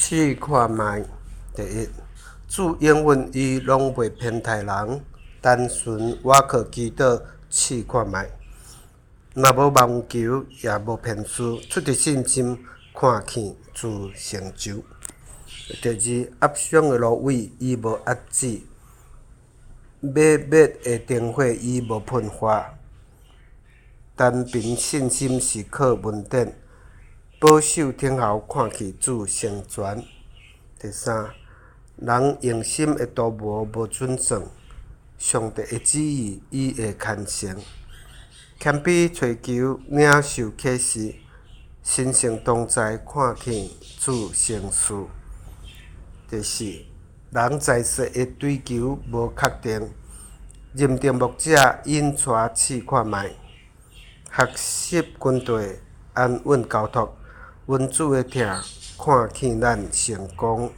试看卖。第一，注英文语拢袂偏袒人，单纯瓦克基岛试看卖。若无妄求，也无骗输，出于信心，看见自成就。第二，压伤的芦苇伊无压止，抹的灯火伊无喷发。单凭信心是靠文典，保守听候，看去自成全。第三，人用心的图无准算，上帝的旨意伊会牵成。谦卑追求，领受启示，心性同在，看见主成事。第四，人在世的追求无确定，认定牧者引带试看卖，学习军队安稳交托，稳主的疼，看见咱成功。